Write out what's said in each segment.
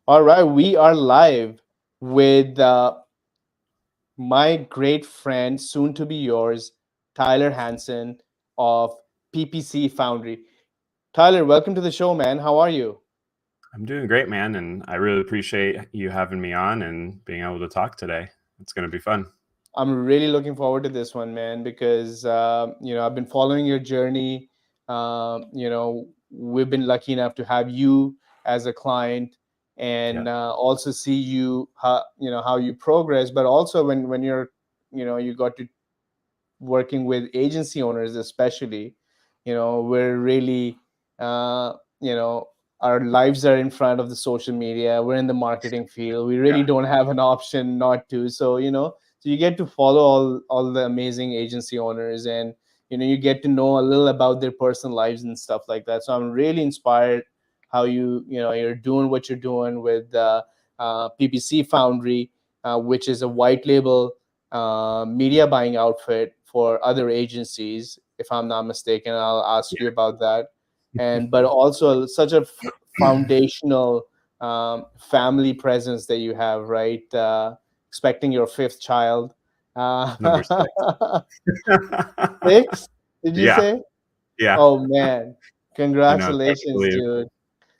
All right, we are live with my great friend, soon to be yours, Tyler Hanson of PPC Foundry. Tyler, welcome to the show, man. How are you? I'm doing great, man, and I really appreciate you having me on and being able to talk today. It's going to be fun. I'm really looking forward to this one, man, because I've been following your journey. We've been lucky enough to have you as a client, Yeah. and also see you how you progress. But also when you're you got to working with agency owners, especially, we're really uh, you know our lives are in front of the social media. We're in the marketing field. We really Yeah. don't have an option not to. So you get to follow all the amazing agency owners, and you get to know a little about their personal lives and stuff like that. So I'm really inspired how you're doing what you're doing with PPC Foundry, which is a white label media buying outfit for other agencies, if I'm not mistaken. I'll ask you about that. And but also such a foundational family presence that you have, right? Expecting your fifth child. Number six. Six? Did you Yeah. say? Yeah. Oh man, Tough to congratulations, believe. dude.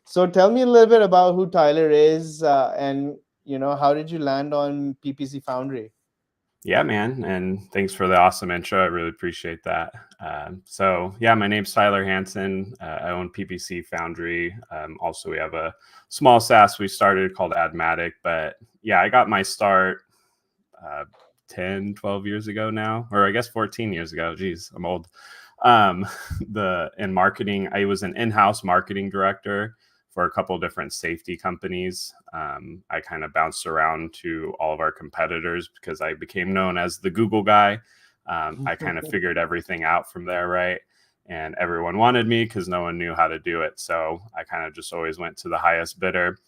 So tell me a little bit about who Tyler is, and how did you land on PPC Foundry? Yeah, man. And thanks for the awesome intro. I really appreciate that. So, my name's Tyler Hanson. I own PPC Foundry. Also, we have a small SaaS we started called Admatic. But yeah, I got my start uh, 10, 12 years ago now, or I guess 14 years ago. Geez, I'm old. Um, in marketing, I was an in-house marketing director for a couple different safety companies. I kind of bounced around to all of our competitors because I became known as the Google guy. I kind of figured everything out from there, right? And everyone wanted me because no one knew how to do it. So I kind of just always went to the highest bidder.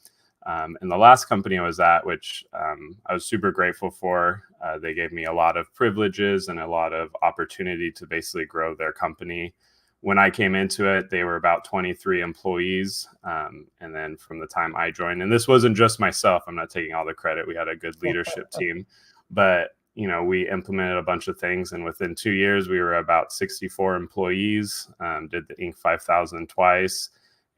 And the last company I was at, which I was super grateful for, they gave me a lot of privileges and a lot of opportunity to basically grow their company. When I came into it, they were about 23 employees. And then from the time I joined, and this wasn't just myself, I'm not taking all the credit. We had a good leadership team, but we implemented a bunch of things. And within 2 years, we were about 64 employees, did the Inc. 5000 twice.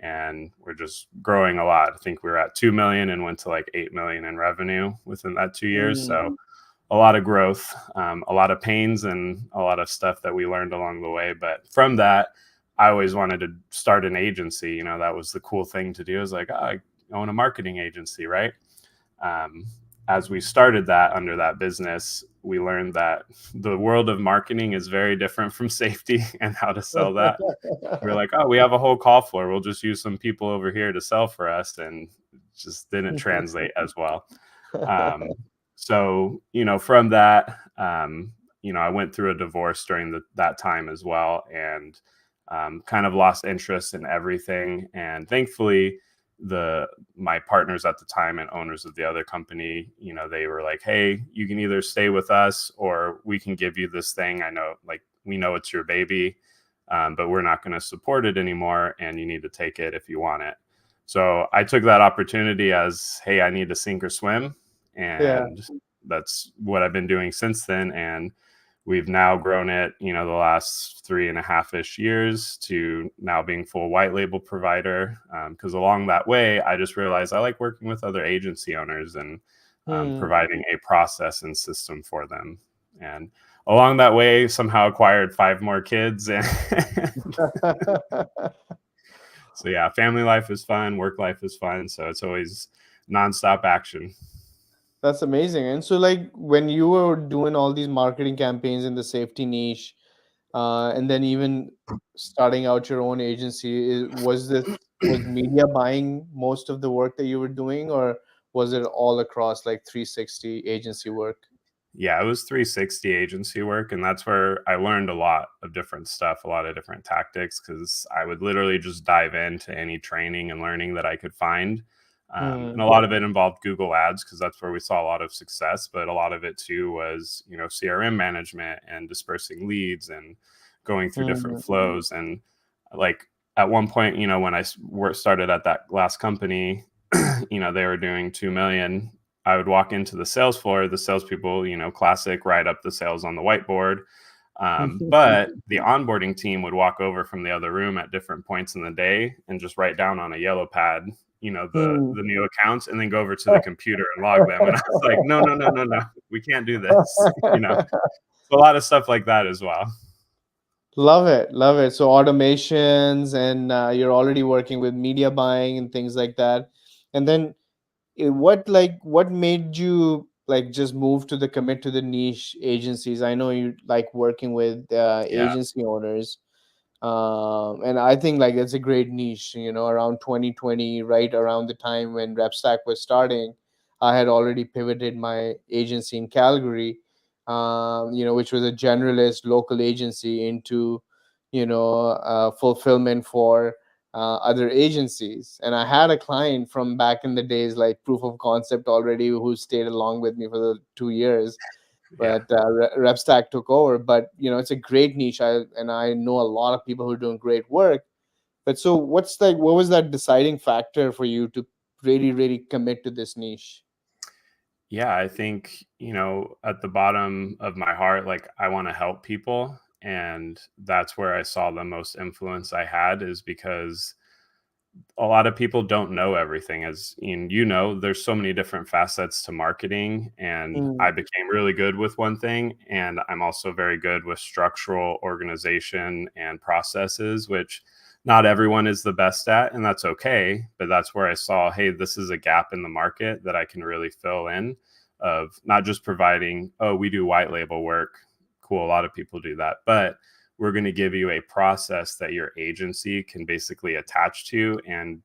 And we're just growing a lot. I think we were at 2 million and went to like 8 million in revenue within that 2 years. So a lot of growth, a lot of pains, and a lot of stuff that we learned along the way. But from that, I always wanted to start an agency. That was the cool thing to do. I was like, I own a marketing agency, right? Um, as we started that under that business, we learned that the world of marketing is very different from safety and how to sell that. We're like, oh, we have a whole call floor. We'll just use some people over here to sell for us. And it just didn't translate as well. So, from that, I went through a divorce during that time as well, and kind of lost interest in everything. And thankfully, my partners at the time and owners of the other company, they were like, hey, you can either stay with us or we can give you this thing. I know, like, we know it's your baby, but we're not going to support it anymore, and you need to take it if you want it. So I took that opportunity as, hey, I need to sink or swim. Yeah. And that's what I've been doing since then. And we've now grown it, the last 3.5-ish years to now being full white label provider. Because along that way, I just realized I like working with other agency owners and providing a process and system for them. And along that way, somehow acquired 5 more kids. And so yeah, family life is fun, work life is fun. So it's always nonstop action. That's amazing. And so, like, when you were doing all these marketing campaigns in the safety niche, and then even starting out your own agency, was media buying most of the work that you were doing, or was it all across like 360 agency work? Yeah, it was 360 agency work. And that's where I learned a lot of different stuff, a lot of different tactics, because I would literally just dive into any training and learning that I could find. And a lot of it involved Google Ads because that's where we saw a lot of success. But a lot of it too was, CRM management and dispersing leads and going through different flows. And like at one point, when I started at that last company, they were doing 2 million. I would walk into the sales floor, the salespeople, classic, write up the sales on the whiteboard. But the onboarding team would walk over from the other room at different points in the day and just write down on a yellow pad, the new accounts, and then go over to the computer and log them. And I was like, no, no, no, no, no, we can't do this. A lot of stuff like that as well. Love it, love it. So automations, and you're already working with media buying and things like that. And then what made you like just move to the commit to the niche agencies? I know you like working with Yeah. agency owners, and I think like it's a great niche. Around 2020, right around the time when RepStack was starting, I had already pivoted my agency in Calgary, which was a generalist local agency, into fulfillment for other agencies. And I had a client from back in the days, like proof of concept already, who stayed along with me for the 2 years. Yeah. But RepStack took over. But it's a great niche. I know a lot of people who are doing great work. But so what was that deciding factor for you to really, really commit to this niche? Yeah, I think, at the bottom of my heart, like I want to help people. And that's where I saw the most influence I had, is because a lot of people don't know everything. As there's so many different facets to marketing, and Mm, I became really good with one thing, and I'm also very good with structural organization and processes, which not everyone is the best at, and that's okay. But that's where I saw, hey, this is a gap in the market that I can really fill in, of not just providing, oh, we do white label work, cool, a lot of people do that, but we're going to give you a process that your agency can basically attach to and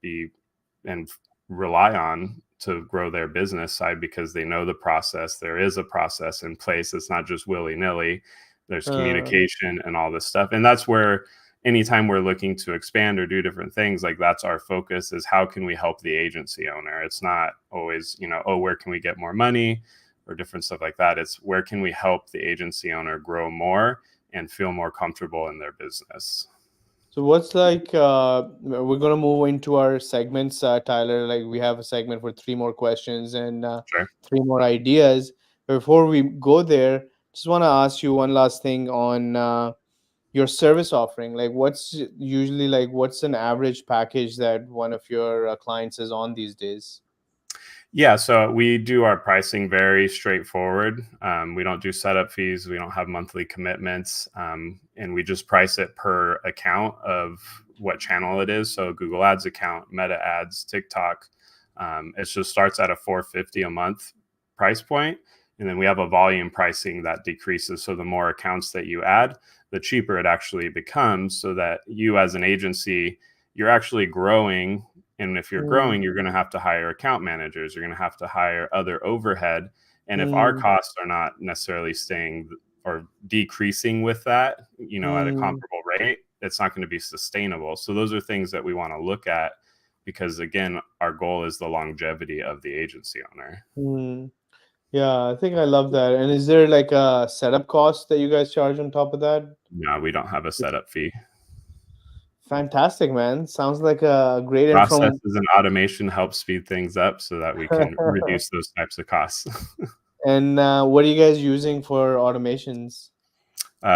rely on to grow their business side, because they know the process. There is a process in place. It's not just willy-nilly. There's uh, communication and all this stuff. And that's where anytime we're looking to expand or do different things, like that's our focus, is how can we help the agency owner? It's not always, oh, where can we get more money or different stuff like that. It's where can we help the agency owner grow more and feel more comfortable in their business. so what's like we're gonna move into our segments, Tyler. Like we have a segment for three more questions and Sure. three more ideas. Before we go there, just want to ask you one last thing on your service offering. Like what's an average package that one of your clients is on these days? Yeah, so we do our pricing very straightforward. We don't do setup fees. We don't have monthly commitments, and we just price it per account of what channel it is. So Google Ads account, Meta Ads, TikTok. It just starts at a $450 a month price point, and then we have a volume pricing that decreases. So the more accounts that you add, the cheaper it actually becomes. So that you, as an agency, you're actually growing. And if you're growing, Mm, you're going to have to hire account managers. You're going to have to hire other overhead. And if our mm, costs are not necessarily staying or decreasing with that, at a mm, comparable rate, it's not going to be sustainable. So those are things that we want to look at, because again, our goal is the longevity of the agency owner. mm. Yeah, I think I love that. And is there like a setup cost that you guys charge on top of that? No, we don't have a setup fee. Fantastic, man. Sounds like a great. And from Processes and automation help speed things up so that we can reduce those types of costs. and what are you guys using for automations?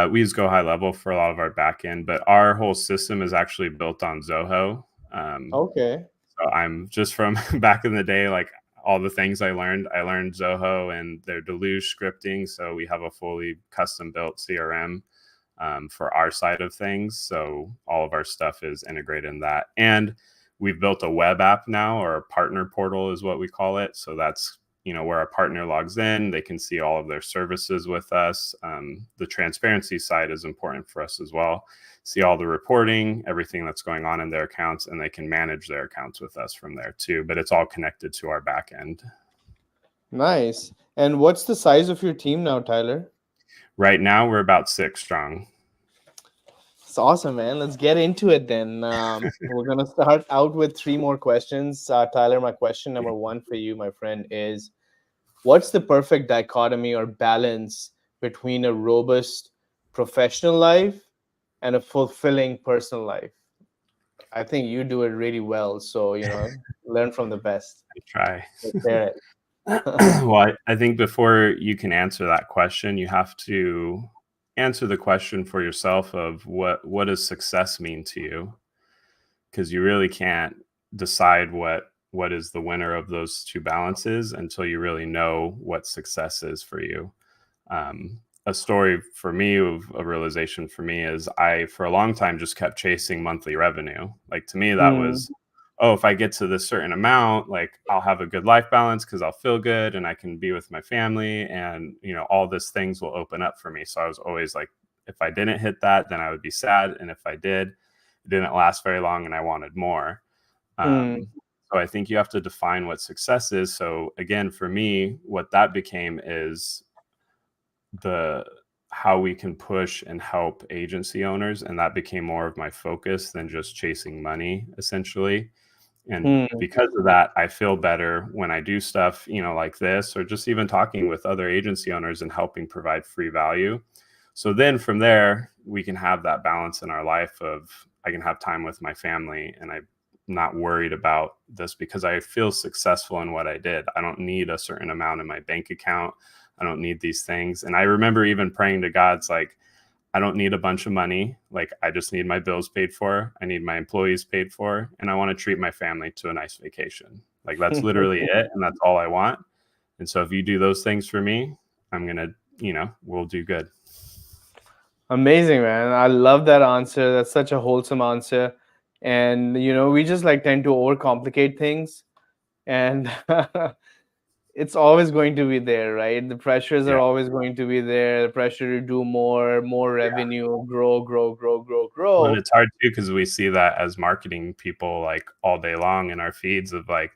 We use GoHighLevel for a lot of our backend, but our whole system is actually built on Zoho. Okay. So I'm just from back in the day, like all the things I learned Zoho and their Deluge scripting. So we have a fully custom built CRM for our side of things. So all of our stuff is integrated in that. And we've built a web app now, or a partner portal is what we call it. So that's where a partner logs in, they can see all of their services with us. The transparency side is important for us as well. See all the reporting, everything that's going on in their accounts, and they can manage their accounts with us from there too. But it's all connected to our back end. Nice. And what's the size of your team now, Tyler? Right now, we're about 6 strong. It's awesome, man. Let's get into it then. We're gonna start out with three more questions. Tyler, my question number one for you, my friend, is what's the perfect dichotomy or balance between a robust professional life and a fulfilling personal life? I think you do it really well. So, learn from the best. I try. Take care Well, I think before you can answer that question, you have to answer the question for yourself of what does success mean to you? Because you really can't decide what is the winner of those two balances until you really know what success is for you. A story for me of a realization for me is I for a long time just kept chasing monthly revenue. Like to me that Mm, was, oh, if I get to this certain amount, like I'll have a good life balance because I'll feel good and I can be with my family, and all these things will open up for me. So I was always like, if I didn't hit that, then I would be sad, and if I did, it didn't last very long and I wanted more. mm, So I think you have to define what success is. So again, for me, what that became is the how we can push and help agency owners, and that became more of my focus than just chasing money, essentially. And mm, because of that, I feel better when I do stuff, like this, or just even talking with other agency owners and helping provide free value. So then from there, we can have that balance in our life of I can have time with my family and I'm not worried about this because I feel successful in what I did. I don't need a certain amount in my bank account. I don't need these things. And I remember even praying to God's like, I don't need a bunch of money. Like, I just need my bills paid for. I need my employees paid for. And I want to treat my family to a nice vacation. Like, that's literally it. And that's all I want. And so if you do those things for me, I'm going to, we'll do good. Amazing, man. I love that answer. That's such a wholesome answer. And, we just like tend to overcomplicate things. And it's always going to be there, right? The pressures are Yeah. always going to be there. The pressure to do more Yeah. revenue, grow, grow, grow, grow, Well, and grow. it's hard too because we see that as marketing people like all day long in our feeds of like,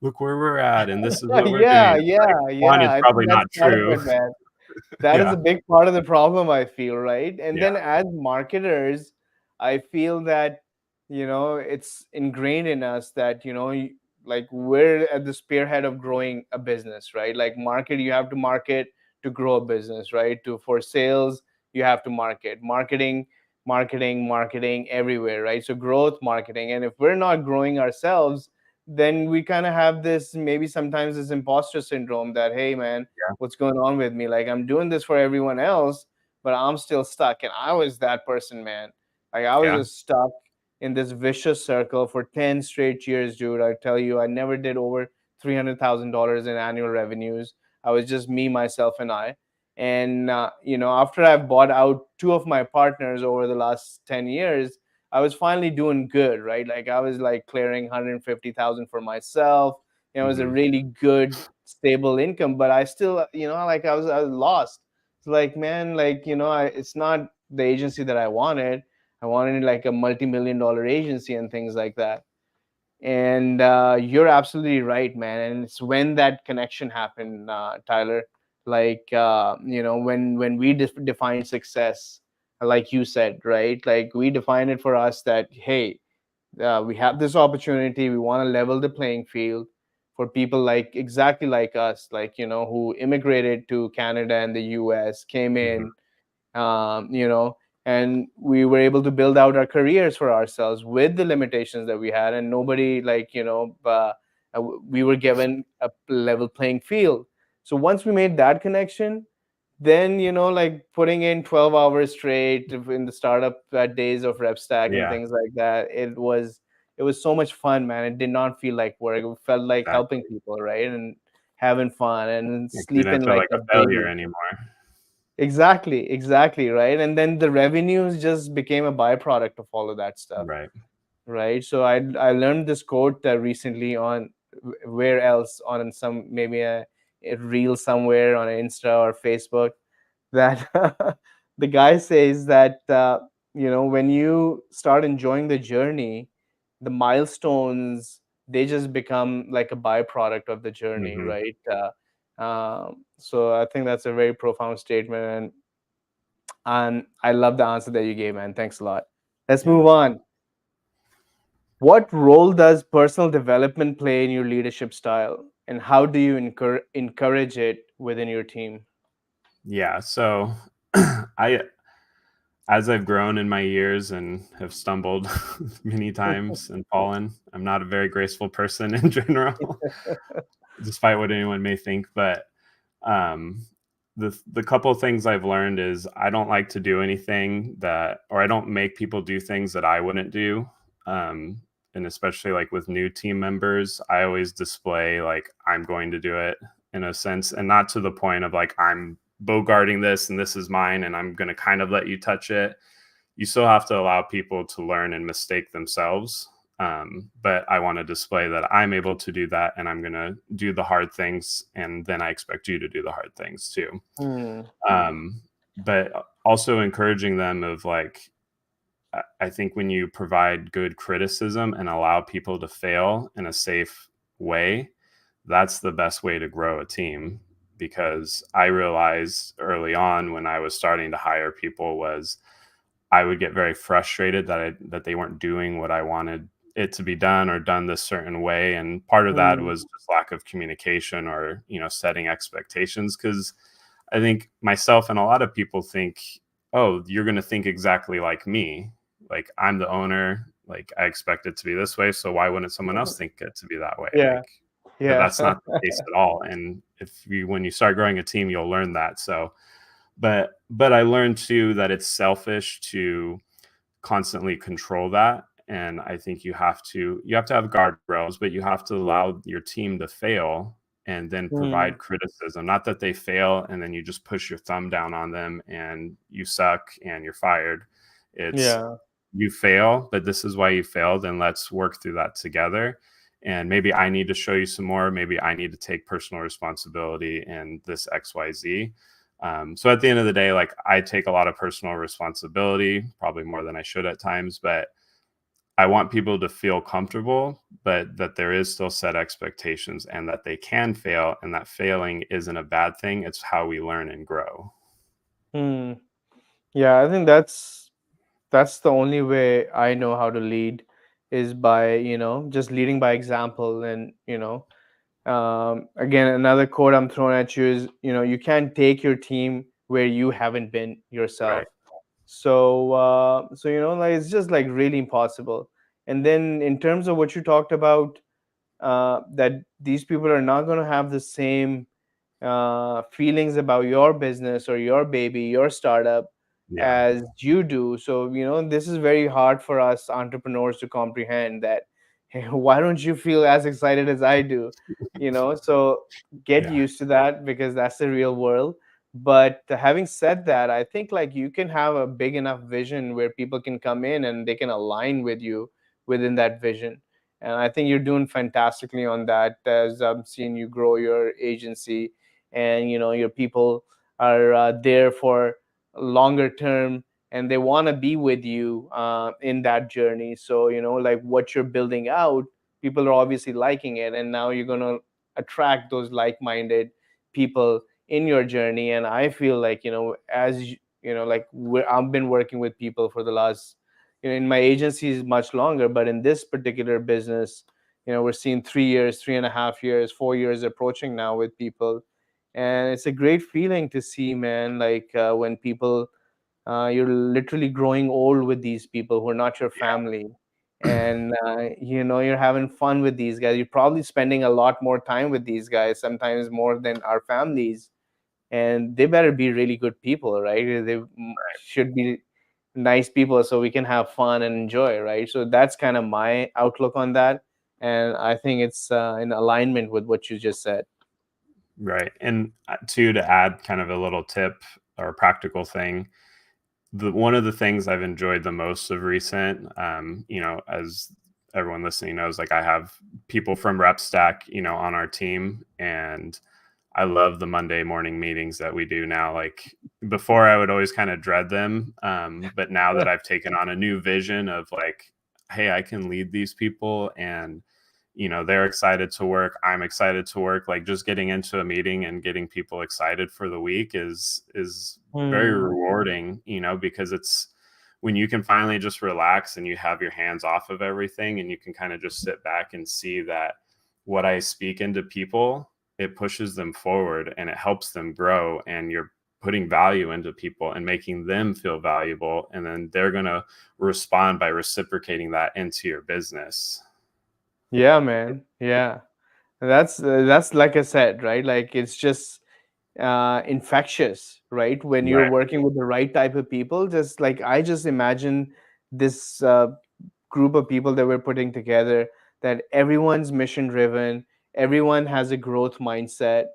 look where we're at and this is what we're doing. Yeah, It's like, yeah, one, yeah. it's I think probably that's not part of true. it, man. That is a Yeah. big part of the problem, I feel, right? And Yeah. then as marketers, I feel that, it's ingrained in us that, like we're at the spearhead of growing a business, right? Like you have to market to grow a business, right? For sales, you have to marketing everywhere, right? So growth marketing. And if we're not growing ourselves, then we kind of have this, maybe sometimes this imposter syndrome that, hey, man, Yeah. what's going on with me? Like I'm doing this for everyone else, but I'm still stuck. And I was that person, man. Like I was Yeah. just stuck in this vicious circle for 10 straight years, dude. I tell you, I never did over $300,000 in annual revenues. I was just me, myself, and I. And after I've bought out two of my partners over the last 10 years, I was finally doing good, right? Like I was like clearing 150,000 for myself. It was a Hmm. really good stable income, but I still, like I was lost. It's like, man, like, it's not the agency that I wanted. I wanted like a multi-million-dollar agency and things like that. And you're absolutely right, man. And it's when that connection happened, Tyler. Like when we define success, like you said, right? Like we define it for us that, hey, we have this opportunity. We want to level the playing field for people like exactly like us, like who immigrated to Canada and the US, came Hmm. in, um, you know, and we were able to build out our careers for ourselves with the limitations that we had, and nobody we were given a level playing field. So once we made that connection, then like putting in 12 hours straight in the startup days of RepStack and Yeah. things like that, it was so much fun, man. It did not feel like work. It felt like helping Exactly. people, right? And having fun and Like, you didn't sleeping feel like like a a failure baby. anymore. Exactly, right? And then the revenues just became a byproduct of all of that stuff, Right. right? So I learned this quote recently on where else, on some, maybe a reel somewhere on Insta or Facebook, that the guy says that when you start enjoying the journey, the milestones, they just become like a byproduct of the journey, Hmm. right? So I think that's a very profound statement, and I love the answer that you gave, man. Thanks a lot. Let's Yeah. move on. What role does personal development play in your leadership style, and how do you encourage it within your team? Yeah. So I as I've grown in my years and have stumbled many times and fallen, I'm not a very graceful person in general, despite what anyone may think. But um, the couple of things I've learned is I don't like to do anything that, or I don't make people do things that I wouldn't do. Um, and especially like with new team members, I always display like I'm going to do it in a sense, and not to the point of like I'm bogarting this and this is mine and I'm going to kind of let you touch it. You still have to allow people to learn and mistake themselves. But I want to display that I'm able to do that and I'm going to do the hard things. And then I expect you to do the hard things too. Hmm. But also encouraging them of like, I think when you provide good criticism and allow people to fail in a safe way, that's the best way to grow a team. Because I realized early on when I was starting to hire people was I would get very frustrated that they weren't doing what I wanted it to be done or done this certain way. And part of that Hmm. was just lack of communication or, setting expectations. Because I think myself and a lot of people think, oh, you're going to think exactly like me. Like I'm the owner. Like I expect it to be this way. So why wouldn't someone else think it to be that way? Yeah. Like, but Yeah. that's not the case at all. And when you start growing a team, you'll learn that. So, but I learned too that it's selfish to constantly control that. And I think you have to have guardrails, but you have to allow your team to fail and then Hmm. provide criticism. Not that they fail and then you just push your thumb down on them and you suck and you're fired. It's Yeah. you fail, but this is why you failed, and let's work through that together. And maybe I need to show you some more. Maybe I need to take personal responsibility in this XYZ. So at the end of the day, like I take a lot of personal responsibility, probably more than I should at times, but I want people to feel comfortable, but that there is still set expectations and that they can fail and that failing isn't a bad thing. It's how we learn and grow. Hmm. Yeah, I think that's the only way I know how to lead is by, just leading by example. And, again, another quote I'm throwing at you is, you can't take your team where you haven't been yourself. Right. So like it's just like really impossible. And then in terms of what you talked about, that these people are not going to have the same feelings about your business or your baby, your startup, Yeah. as you do. So, this is very hard for us entrepreneurs to comprehend that, hey, why don't you feel as excited as I do? So get Yeah. used to that because that's the real world. But having said that, I think like you can have a big enough vision where people can come in and they can align with you within that vision. And I think you're doing fantastically on that as I'm seeing you grow your agency, and your people are there for longer term, and they want to be with you in that journey. So like what you're building out, people are obviously liking it, and now you're going to attract those like-minded people in your journey. And I feel like like I've been working with people for the last, in my agency is much longer, but in this particular business, we're seeing 3 years, 3.5 years, 4 years approaching now with people. And it's a great feeling to see, man, like when people, you're literally growing old with these people who are not your family. And you're having fun with these guys. You're probably spending a lot more time with these guys, sometimes more than our families. And they better be really good people, right? They should be nice people so we can have fun and enjoy, right? So that's kind of my outlook on that. And I think it's in alignment with what you just said. Right. And to add kind of a little tip or practical thing, one of the things I've enjoyed the most of recent, as everyone listening knows, like I have people from RepStack, on our team, and I love the Monday morning meetings that we do now. Like before, I would always kind of dread them, but now that I've taken on a new vision of like, hey, I can lead these people, and they're excited to work, I'm excited to work. Like just getting into a meeting and getting people excited for the week is very Hmm. rewarding, because it's when you can finally just relax and you have your hands off of everything and you can kind of just sit back and see that what I speak into people, it pushes them forward and it helps them grow, and putting value into people and making them feel valuable, and then they're going to respond by reciprocating that into your business. Yeah, man. Yeah. That's like I said, right? Like it's just infectious, right? When you're Right. working with the right type of people, just like I just imagine this group of people that we're putting together, that everyone's mission driven, everyone has a growth mindset,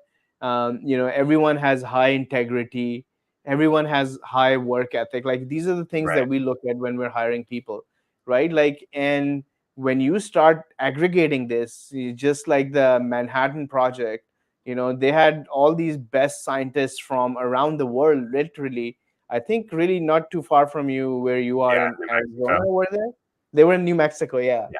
everyone has high integrity, everyone has high work ethic. Like these are the things Right. that we look at when we're hiring people, right? Like, and when you start aggregating this, just like the Manhattan Project, they had all these best scientists from around the world, literally. I think really not too far from you, where you are Yeah. in New Arizona, Mexico. were there? They were in New Mexico, yeah. Yeah.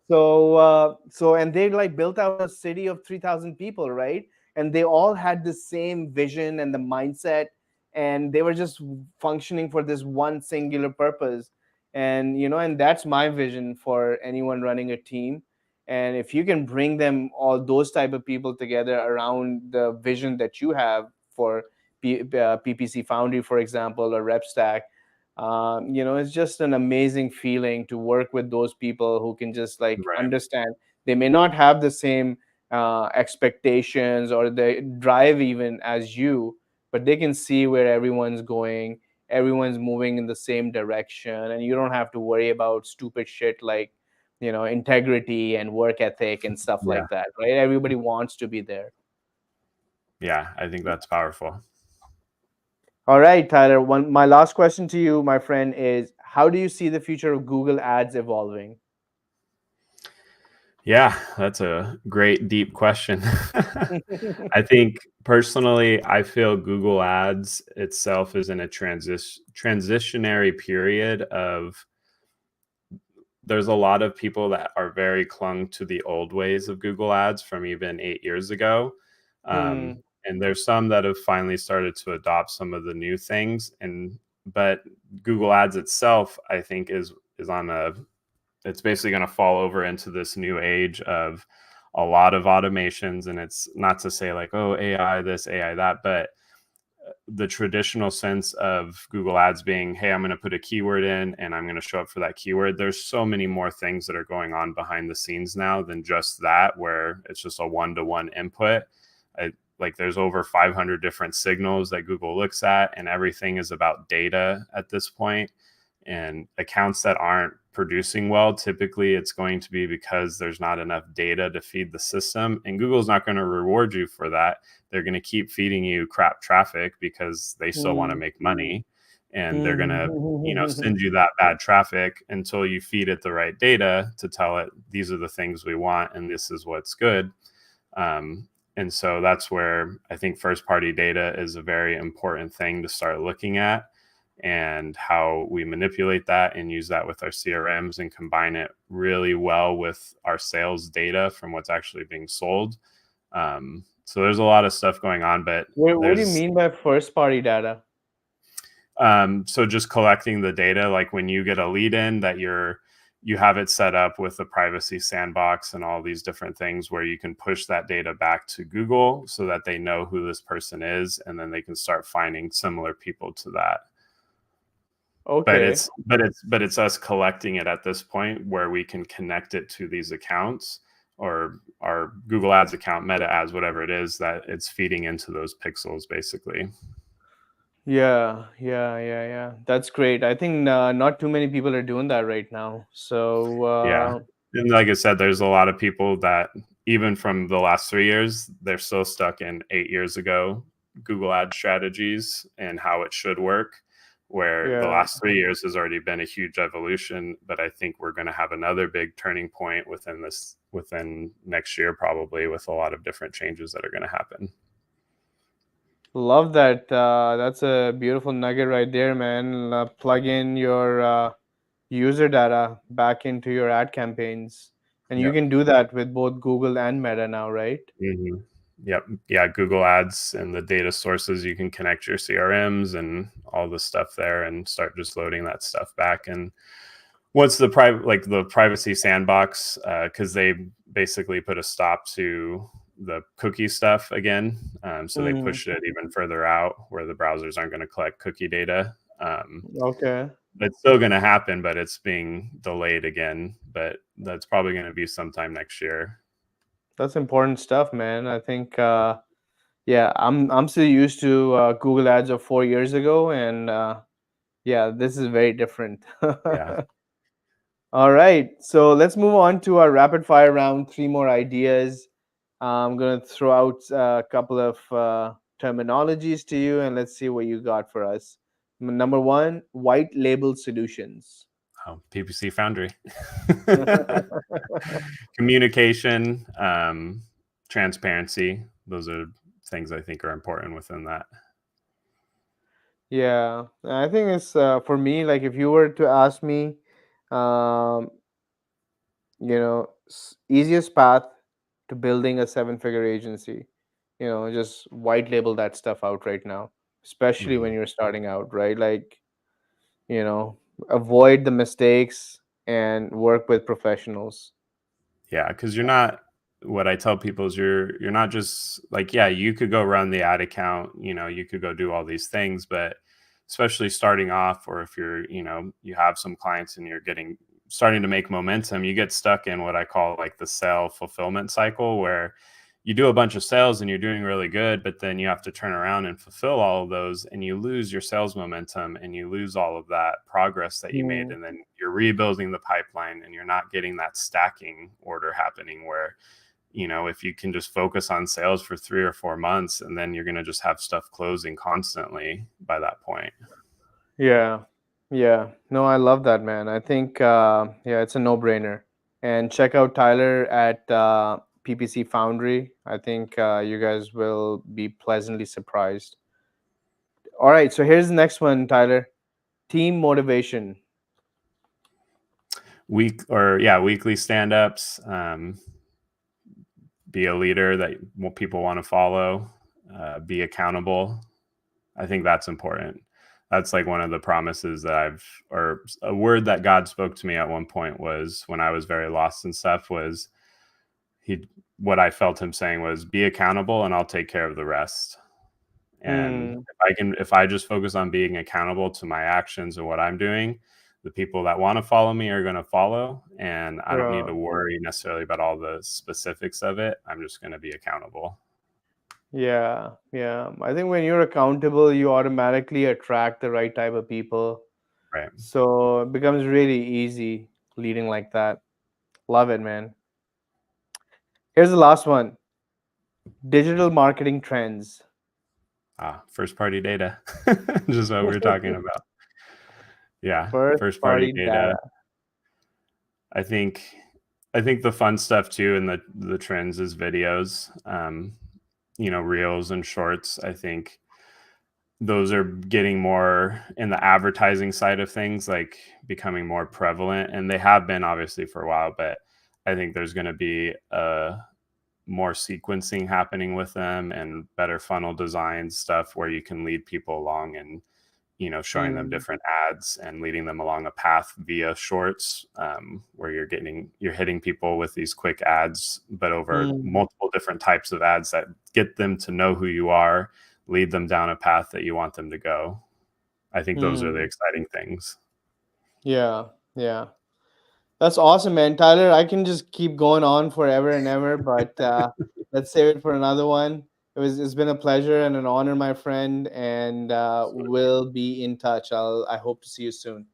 So and they like built out a city of 3,000 people, right? And they all had the same vision and the mindset, and they were just functioning for this one singular purpose. And that's my vision for anyone running a team. And if you can bring them, all those type of people together around the vision that you have for PPC Foundry, for example, or RepStack, it's just an amazing feeling to work with those people who can just like Right. understand. They may not have the same expectations or the drive even as you, but they can see where everyone's going. Everyone's moving in the same direction, and you don't have to worry about stupid shit like integrity and work ethic and stuff Yeah. like that, right? Everybody wants to be there. Yeah. I think that's powerful. All right, Tyler, my last question to you, my friend, is how do you see the future of Google Ads evolving? Yeah, that's a great deep question. I think personally, I feel Google Ads itself is in a transitionary period of, there's a lot of people that are very clung to the old ways of Google Ads from even 8 years ago. Hmm. And there's some that have finally started to adopt some of the new things. But Google Ads itself, I think, is on a it's basically going to fall over into this new age of a lot of automations. And it's not to say like, oh, AI this, AI that, but the traditional sense of Google Ads being, hey, I'm going to put a keyword in and I'm going to show up for that keyword. There's so many more things that are going on behind the scenes now than just that, where it's just a one-to-one input. Like there's over 500 different signals that Google looks at, and everything is about data at this point. And accounts that aren't producing well, typically it's going to be because there's not enough data to feed the system, and Google's not going to reward you for that. They're going to keep feeding you crap traffic because they still want to Hmm. make money, and they're going to Hmm. send you that bad traffic until you feed it the right data to tell it these are the things we want and this is what's good. And so that's where I think first party data is a very important thing to start looking at, and how we manipulate that and use that with our CRMs and combine it really well with our sales data from what's actually being sold. So there's a lot of stuff going on, but What do you there's mean by first party data? so just collecting the data, like when you get a lead in, that you have it set up with the privacy sandbox and all these different things where you can push that data back to Google so that they know who this person is, and then they can start finding similar people to that. But Okay. it's us collecting it at this point where we can connect it to these accounts, or our Google Ads account, Meta Ads, whatever it is, that it's feeding into those pixels basically. Yeah. That's great. I think not too many people are doing that right now. So, Yeah. And like I said, there's a lot of people that even from the last 3 years, they're still stuck in 8 years ago Google Ad strategies and how it should work, where the yeah. last 3 years has already been a huge evolution. But I think we're going to have another big turning point within next year, probably, with a lot of different changes that are going to happen. Love that. That's a beautiful nugget right there, man. Plug in your user data back into your ad campaigns. And you Yep. can do that with both Google and Meta now, right? hmm Yep. Yeah. Google Ads and the data sources, you can connect your CRMs and all the stuff there and start just loading that stuff back. And once the privacy sandbox, because they basically put a stop to the cookie stuff again. So they Mm, pushed it even further out where the browsers aren't going to collect cookie data. okay. It's still going to happen, but it's being delayed again. But that's probably going to be sometime next year. That's important stuff, man. I think yeah, I'm still used to Google Ads of 4 years ago, and yeah, this is very different. Yeah. All right, so let's move on to our rapid fire round. Three more ideas. I'm gonna throw out a couple of terminologies to you, and let's see what you got for us. Number one, white label solutions. Oh, PPC Foundry. Communication, transparency. Those are things I think are important within that. Yeah, I think it's for me. Like, if you were to ask me, um, easiest path to building a seven-figure agency, just white label that stuff out right now, especially when Mhm. you're starting out, right? Like, you know, avoid the mistakes and work with professionals. Yeah, because you're not. What I tell people is you're not just like, yeah, you could go run the ad account, you could go do all these things, but especially starting off, or if you're, you have some clients and you're getting starting to make momentum, you get stuck in what I call like the sale fulfillment cycle, where you do a bunch of sales and you're doing really good, but then you have to turn around and fulfill all of those, and you lose your sales momentum and you lose all of that progress that you made. Mm, And then you're rebuilding the pipeline and you're not getting that stacking order happening where, if you can just focus on sales for 3 or 4 months, and then you're going to just have stuff closing constantly by that point. yeah, yeah. No, I love that, man. I think yeah, it's a no-brainer. And check out Tyler at PPC Foundry. I think you guys will be pleasantly surprised. All right, so here's the next one, Tyler. Team motivation. Weekly stand-ups, be a leader that people want to follow, be accountable. I think that's important. That's like one of the promises or a word that God spoke to me at one point was when I was very lost and stuff was he, what I felt him saying was, be accountable and I'll take care of the rest. And Hmm. if I just focus on being accountable to my actions and what I'm doing, the people that want to follow me are going to follow. And I don't need to worry necessarily about all the specifics of it. I'm just going to be accountable. Yeah, yeah. I think when you're accountable, you automatically attract the right type of people. Right. So it becomes really easy leading like that. Love it, man. Here's the last one. Digital marketing trends. First party data. Just what we were talking about. Yeah. First First party party data. data. I think the fun stuff too, and the trends is videos, reels and shorts. I think those are getting more in the advertising side of things, like becoming more prevalent, and they have been obviously for a while, but I think there's going to be more sequencing happening with them and better funnel design stuff where you can lead people along and showing them Hmm. different ads and leading them along a path via shorts, where you're hitting people with these quick ads, but over Hmm. multiple different types of ads that get them to know who you are, lead them down a path that you want them to go. I think those are the Hmm. exciting things. Yeah, yeah. That's awesome, man. Tyler, I can just keep going on forever and ever, but let's save it for another one. It's been a pleasure and an honor, my friend, and we'll be in touch. I hope to see you soon.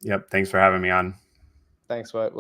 Yep. Thanks for having me on. Thanks, bud.